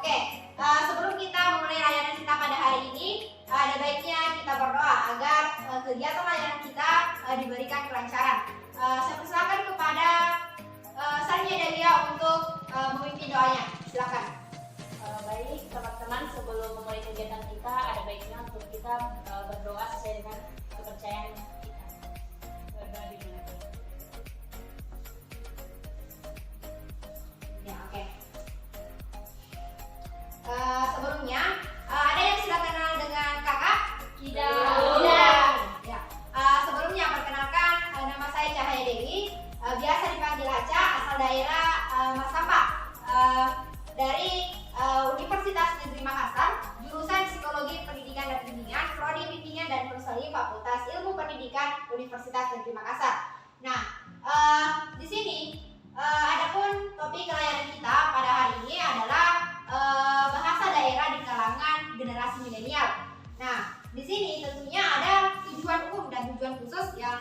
Oke, sebelum kita memulai layanan kita pada hari ini, ada baiknya kita berdoa agar kegiatan layanan kita diberikan kelancaran. Saya persilakan kepada Sania Delia untuk memimpin doanya. Silakan. Baik teman-teman, sebelum memulai kegiatan kita ada baiknya untuk kita berdoa sesuai dengan kepercayaan kita. Berdoa dimulai. Ya, oke. Sebelumnya ada yang sudah kenal dengan kakak? Tidak. Ya. Sebelumnya perkenalkan, nama saya Cahaya Dewi, biasa dipanggil Aca, asal daerah Masamba, dari Universitas Negeri Makassar, jurusan Psikologi Pendidikan dan Bimbingan, Prodi Bimbingan dan Konseling, Fakultas Ilmu Pendidikan Universitas Negeri Makassar. Nah, di sini adapun topik layanan kita pada hari ini adalah bahasa daerah di kalangan generasi milenial. Nah, di sini tentunya ada tujuan umum dan tujuan khusus yang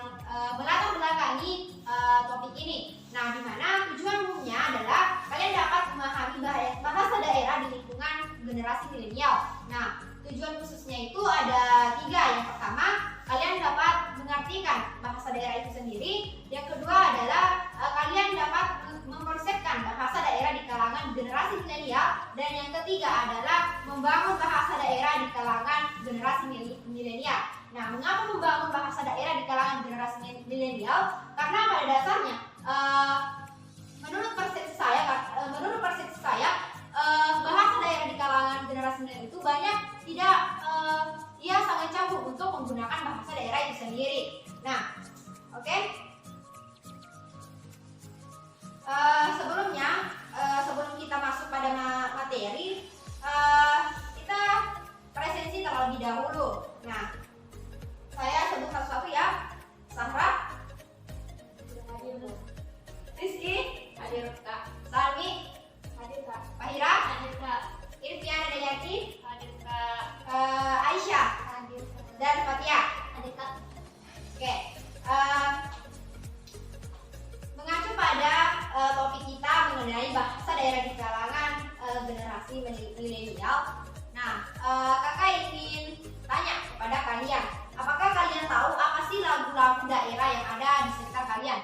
melatar belakangi topik ini. Nah, di mana tujuan umumnya adalah kalian dapat memahami bahasa daerah di lingkungan generasi milenial. Nah, tujuan khususnya itu ada 3. Yang pertama, kalian dapat mengartikan bahasa daerah itu sendiri. Yang kedua adalah kalian dapat mempersepkan bahasa daerah di kalangan generasi milenial. Dan yang ketiga adalah membangun bahasa daerah di kalangan generasi milenial. Nah, mengapa membangun bahasa daerah di kalangan generasi milenial? Karena pada dasarnya, menurut persepsi saya, bahasa daerah di kalangan generasi milenial itu banyak tidak, ia sangat campur untuk menggunakan bahasa daerah itu sendiri. Nah, oke. Sebelum kita masuk pada materi, kita presensi terlebih dahulu. Nah, saya sebut satu-satu ya. Sahra, Rizky, Hadir Kak. Salmi, Hadir Kak. Fahira, Hadir Kak. Irfiana Dayati, Hadir Kak. Aisyah, Hadir Kak. dan Fatia. Hadir Kak. Oke, mengacu pada topik kita mengenai bahasa daerah di kalangan generasi milenial. Nah, kakak ingin tanya kepada kalian, apakah kalian tahu apa sih lagu-lagu daerah yang ada di sekitar kalian?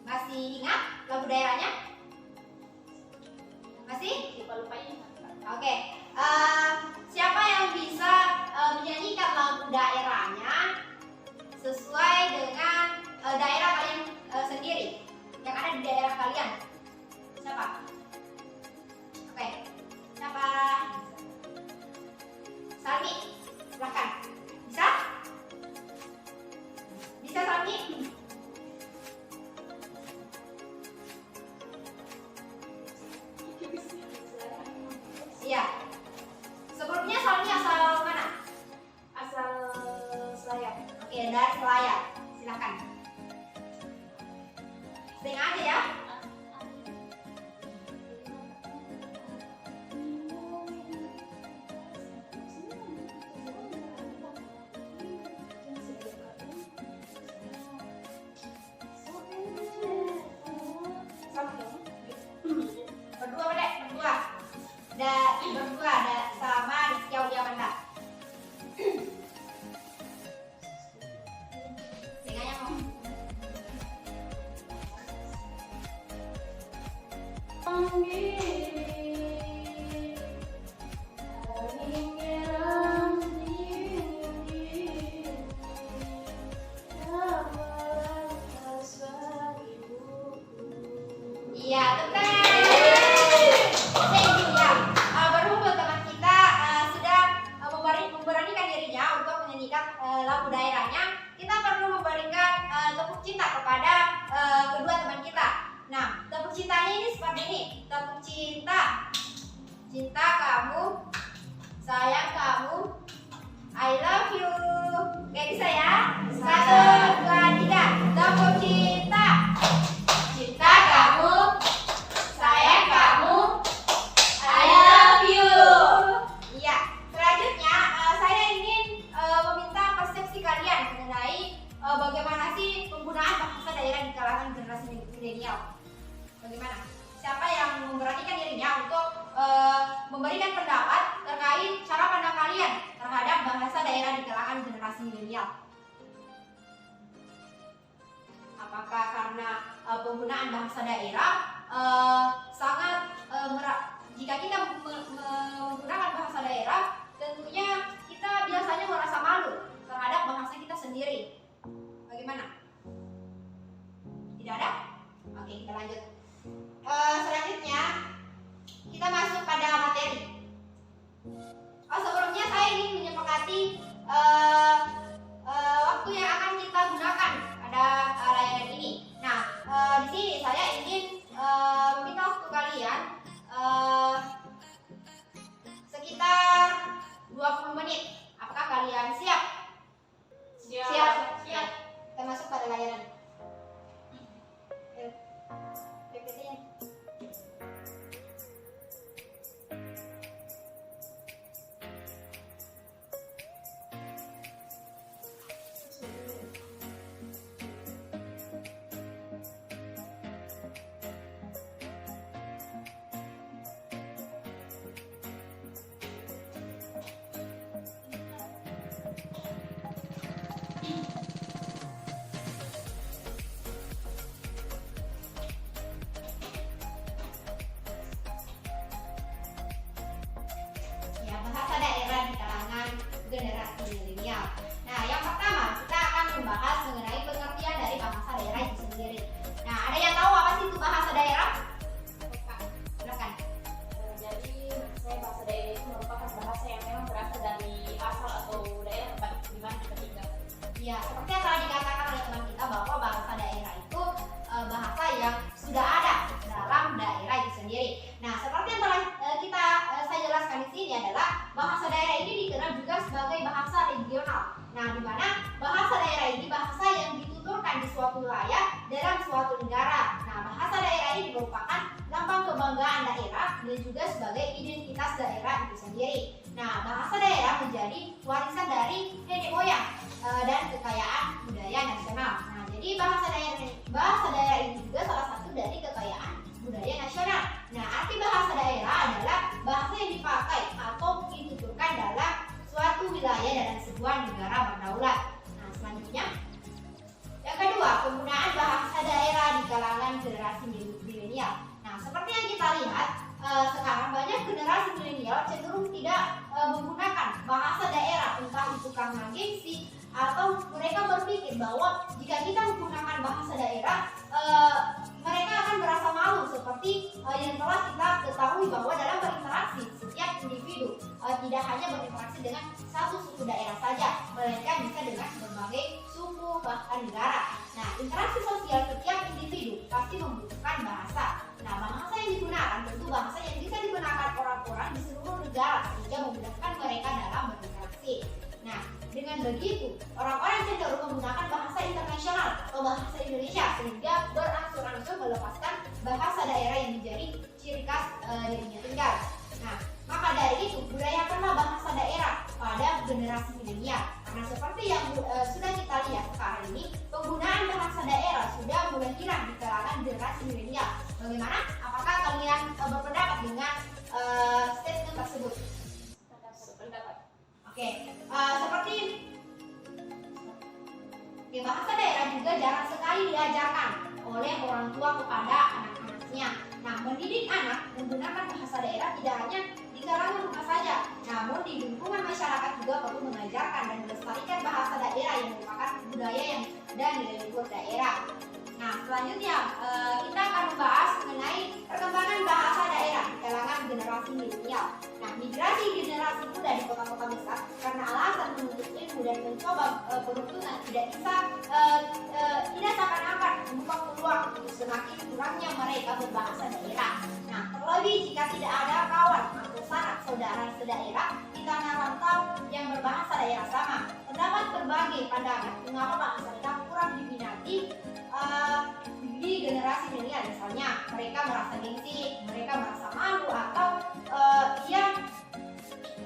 Masih ingat lagu daerahnya? Masih? Lupa-lupain. Oke. Siapa yang bisa menyanyikan lagu daerahnya sesuai dengan daerah kalian sendiri, yang ada di daerah kalian? Siapa? Oke. Siapa? Salmi, silahkan. Bisa? Bisa, Salmi? Iya. Sebelumnya Salmi asal mana? Asal Selayar. Oke, dari Selayar. Silakan. Sing aja ya. Berdua, Dek, berdua. Berdua ada sama Rizky Aulia Manda. Singanya mau. Iya, tepat. Thank you ya. Berhubung teman kita sudah memberanikan dirinya untuk menyanyikan lagu daerahnya, kita perlu memberikan tepuk cinta kepada kedua teman kita. Nah, tepuk cintanya ini seperti ini. Tepuk cinta. Cinta kamu, sayang kamu, I love you. Oke, bisa ya? 1, 2, 3. Tepuk cinta. Cinta kamu, sayang kamu, I love you. Iya. Selanjutnya saya ingin meminta persepsi kalian mengenai bagaimana sih penggunaan bahasa daerah di kalangan generasi milenial. Bagaimana? Siapa yang memberanikan dirinya memberikan pendapat terkait cara pandang kalian terhadap bahasa daerah di kalangan generasi milenial. Apakah karena penggunaan bahasa daerah jika kita menggunakan bahasa daerah, tentunya kita biasanya merasa malu terhadap bahasa kita sendiri. Bagaimana? Tidak ada? Oke, kita lanjut. Selanjutnya kita masuk pada materi. Sebelumnya saya ingin menyepakati waktu yang akan kita gunakan pada layanan ini. Nah, di sini saya ingin meminta waktu kalian sekitar 20 menit. Apakah kalian siap? Siap. Kita masuk pada layanan. PPT-nya. Ya, bahasa daerah di kalangan generasi milenial. Nah, yang pertama kita akan membahas mengenai pengertian dari bahasa daerah itu sendiri. Nah, ada yang tahu apa sih itu bahasa daerah? Silakan. Jadi menurut saya bahasa daerah itu merupakan bahasa yang memang berasal dari asal atau daerah tempat di mana kita tinggal. Ya, seperti yang telah dikatakan oleh teman kita bahwa bahasa daerah itu bahasa yang sudah ada dalam daerah itu sendiri. Nah, seperti yang telah saya jelaskan di sini adalah bahasa daerah ini dikenal juga sebagai bahasa regional. Nah, di mana bahasa daerah ini bahasa yang dituturkan di suatu wilayah dalam suatu negara. Nah, bahasa daerah ini merupakan lambang kebanggaan daerah dan juga sebagai identitas daerah itu sendiri. Nah, bahasa daerah menjadi warisan dari nenek moyang dan kekayaan budaya nasional. Nah, jadi bahasa daerah ini juga salah satu dari kekayaan budaya nasional. Nah, arti bahasa daerah adalah bahasa yang dipakai atau dituturkan dalam suatu wilayah dalam sebuah negara berdaulat. Nah, selanjutnya yang kedua, penggunaan bahasa daerah di kalangan generasi milenial. Nah, seperti yang kita lihat sekarang banyak generasi milenial cenderung tidak menggunakan bahasa daerah, entah itu karena gengsi atau mereka berpikir bahwa jika kita menggunakan bahasa daerah mereka akan merasa malu, seperti yang telah kita ketahui bahwa dalam berinteraksi setiap individu tidak hanya berinteraksi dengan satu suku daerah saja, melainkan bisa dengan berbagai suku bahkan negara. Nah, interaksi sosial setiap individu pasti membutuhkan bahasa. Nah, bahasa yang digunakan tentu bahasa yang bisa digunakan orang-orang di seluruh negara sehingga memudahkan mereka dalam berinteraksi. Nah, dengan begitu, orang-orang cenderung menggunakan bahasa internasional atau bahasa Indonesia sehingga berangsur-angsur melepaskan bahasa daerah yang menjadi ciri khas dirinya tinggal. Nah, maka dari itu budayakanlah bahasa daerah pada generasi milenial. Karena seperti yang sudah kita lihat sekarang ini, penggunaan bahasa daerah sudah mulai hilang di kalangan generasi milenial. Bagaimana? Apakah kalian berpendapat dengan statement tersebut? Pendapat. Oke, seperti di bahasa daerah juga jarang sekali diajarkan oleh orang tua kepada anak-anaknya. Nah, mendidik anak menggunakan bahasa daerah tidak hanya di kalangan rumah saja, namun di lingkungan masyarakat juga perlu mengajarkan dan melestarikan bahasa daerah yang merupakan budaya dan nilai luhur daerah. Nah, selanjutnya kita akan membahas mengenai perkembangan bahasa daerah di kalangan generasi milenial. Nah, migrasi generasi muda di kota-kota besar karena alasan menuntut ilmu dan mencoba peruntungan tidak seakan-akan membuka peluang untuk semakin kurangnya mereka berbahasa daerah. Nah, terlebih jika tidak ada kawan atau sanak saudara sedaerah di tanah rantau yang berbahasa daerah sama. Terdapat berbagai pandangan mengapa bahasa daerah kurang diminati di generasi milenial. Misalnya mereka merasa gengsi, mereka merasa malu, atau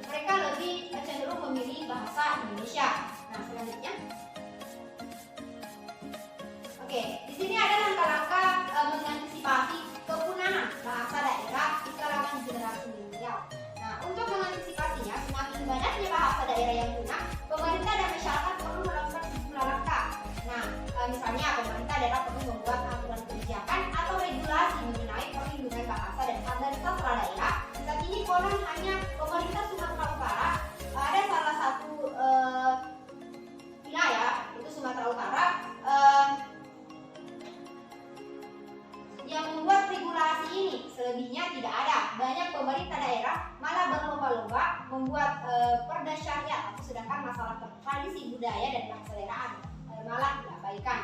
mereka lebih cenderung memilih bahasa Indonesia. Nah, selanjutnya, oke, di sini ada langkah-langkah mengantisipasi kepunahan bahasa daerah di kalangan generasi milenial. Nah, membuat perda syariat, sedangkan masalah tradisi budaya dan bahasa daerah malah diabaikan.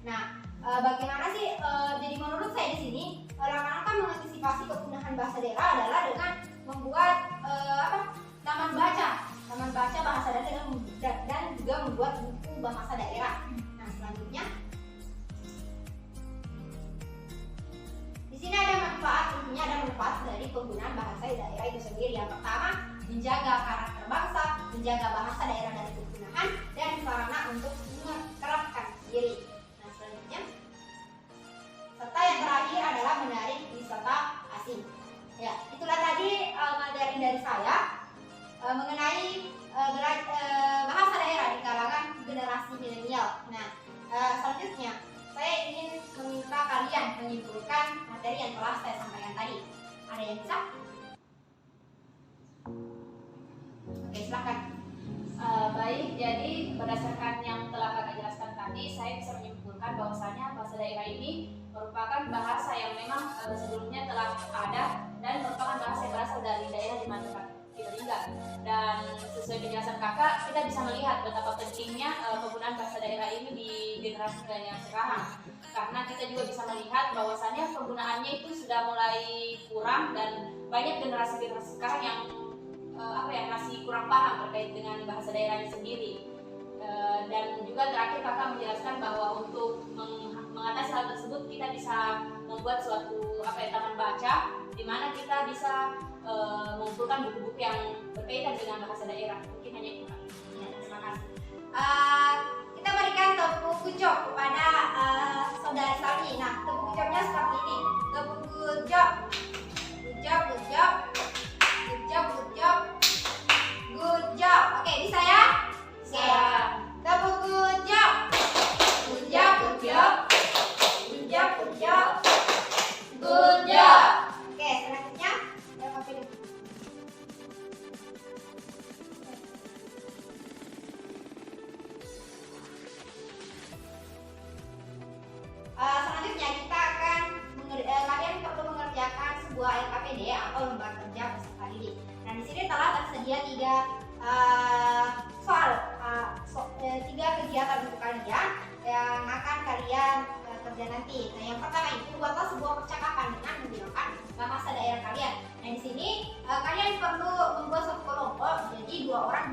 Nah, bagaimana sih? Jadi menurut saya di sini langkah-langkah mengantisipasi kepunahan bahasa daerah adalah dengan membuat taman baca bahasa daerah dan juga membuat buku bahasa daerah. Nah, selanjutnya di sini ada manfaat dari penggunaan bahasa daerah itu sendiri. Yang pertama, menjaga karakter bangsa, menjaga bahasa daerah dari kepunahan, dan sarana untuk mengerapkan diri. Nah, selanjutnya, serta yang terakhir adalah menarik wisata asing. Ya, itulah tadi materi dari saya mengenai bahasa daerah di kalangan generasi milenial. Nah, selanjutnya saya ingin meminta kalian menyimpulkan materi yang telah saya sampaikan tadi. Ada yang bisa? Oke, silakan. Baik, jadi berdasarkan yang telah kakak jelaskan tadi, saya bisa menyimpulkan bahwasanya bahasa daerah ini merupakan bahasa yang memang sebelumnya telah ada dan merupakan bahasa yang berasal dari daerah di mana kita tinggal. Dan sesuai penjelasan kakak, kita bisa melihat betapa pentingnya penggunaan bahasa daerah ini di generasi milenial sekarang. Karena kita juga bisa melihat bahwasanya penggunaannya itu sudah mulai kurang dan banyak generasi-generasi sekarang yang masih kurang paham terkait dengan bahasa daerahnya sendiri. Dan juga terakhir kakak menjelaskan bahwa untuk mengatasi hal tersebut kita bisa membuat suatu taman baca di mana kita bisa mengumpulkan buku-buku yang berkaitan dengan bahasa daerah. Mungkin hanya itu, Kak. Ya, terima kasih. Kita berikan tepuk good job kepada saudari Sami. Nah, tepuk good jobnya seperti ini. Tepuk good job. Good job, good job. Good job, good job. Good job. Oke, bisa ya? Oke. Tepuk good job. Good job, good job. Good job, good job. Good job. Oke, selanjutnya ya kopi dulu. Selanjutnya kita akan kalian perlu mengerjakan sebuah LKPD atau lembar kerja peserta didik. Nah, di sini telah tersedia 3 kegiatan untuk kalian yang akan kalian kerja nanti. Nah, yang pertama itu buatlah sebuah percakapan dengan menggunakan bahasa daerah kalian. Nah, di sini kalian perlu membuat satu kelompok, jadi 2 orang.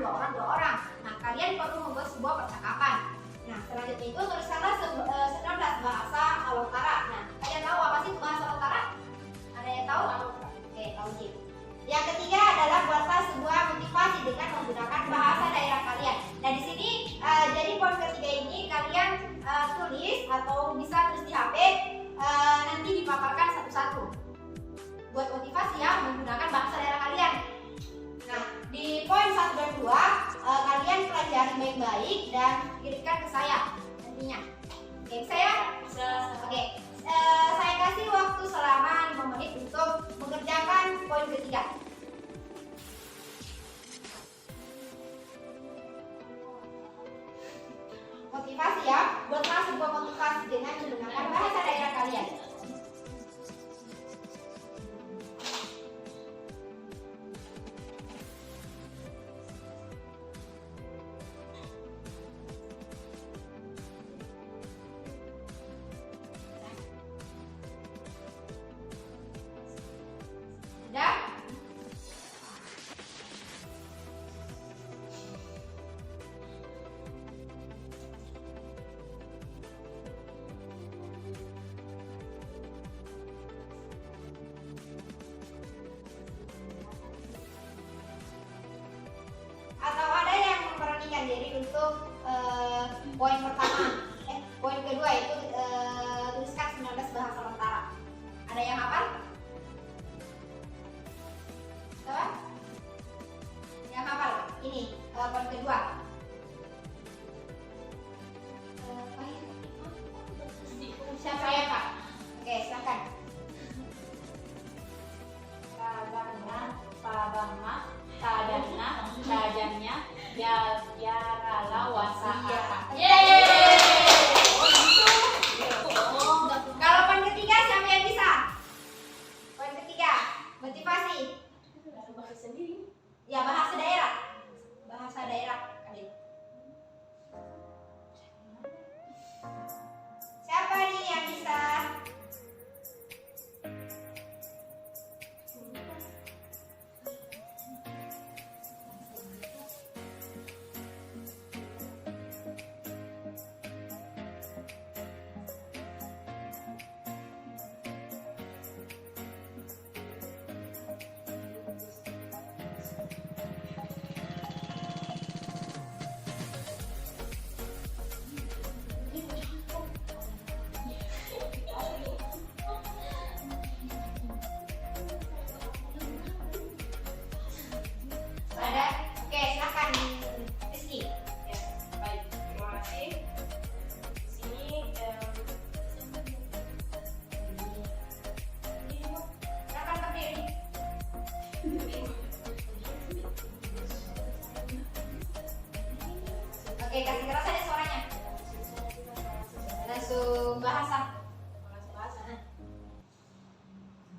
Nah, kalian perlu membuat sebuah percakapan. Nah, selanjutnya itu tuliskanlah 19 bahasa Alotara. Nah, kalian tahu apa sih bahasa Alotara? Ada yang tahu? Oke, tahu sih. Yang ketiga adalah buatlah sebuah motivasi dengan menggunakan bahasa daerah kalian. Nah, di sini jadi poin ketiga ini kalian tulis atau bisa tulis di HP, nanti dipaparkan satu-satu. Buat motivasi ya, menggunakan bahasa daerah kalian. Nah, di poin 1 dan 2 kalian pelajari baik-baik dan kirimkan ke saya nantinya. Oke, saya? Bisa. Oke. Saya kasih waktu selama 5 menit untuk mengerjakan poin ketiga. Motivasi ya, buatlah sebuah motivasi dengan menggunakan bahasa daerah kalian. Sudah? Atau ada yang memberanikan diri untuk poin pertama, poin kedua itu tuliskan 19 bahasa Alotara. Ada yang hafal? Coba? Yang hafal? Ini poin kedua. Siapa ya, Kak? Oke, silakan. Pabama, Tadana, Tajanya, Yarala, Wasaha. Kalau poin ketiga siapa yang bisa? Poin ketiga, motivasi. Ya, bahasa daerah. Bahasa daerah kali. Siapa nih yang bisa? Ada? Oke, silakan Rizky. Ya, baik. Terima kasih. Di sini Silakan berdiri. Oke, kasih keras aja suaranya. Langsung bahasa.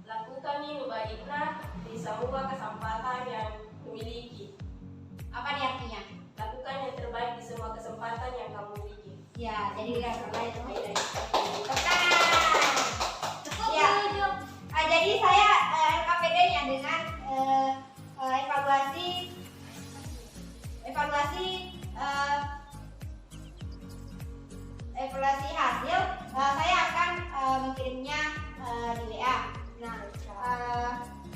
Lakukan baiklah di semua kesempatan yang kumiliki. Apa nih artinya? Lakukan yang terbaik di semua kesempatan yang kamu miliki. Ya, jadi yang terbaik dari tekan. Ya. Jadi saya LKPD-nya dengan evaluasi hasil, saya akan mengirimnya di WA. Nah,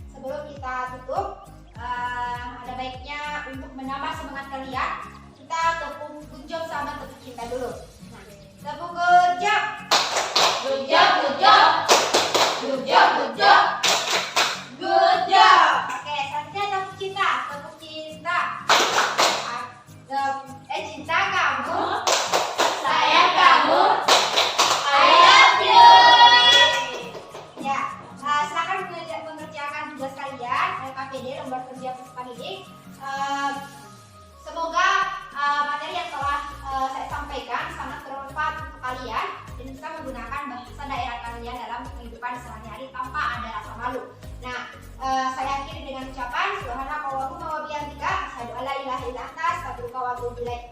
sebelum kita tutup, ada baiknya untuk menambah semangat kalian, kita tepung good job sama tepuk cinta dulu. Nah, tepuk good job. good job, good job. Good job, good job. Good job. Oke, selanjutnya tepuk cinta. Tepuk cinta. Cinta kamu. Sayang kamu. I love you. Ya, silakan mengerjakan tugas kalian. LKPD lembar kerja peserta didik. Semoga materi yang telah saya sampaikan sangat bermanfaat untuk kalian dan bisa menggunakan bahasa daerah kalian dalam kehidupan sehari-hari tanpa ada rasa malu. Nah, saya akhiri dengan ucapan subhanakallahumma wa bihamdika asyhadu an la ilaha illa anta astaghfiruka wa atubu ilaik.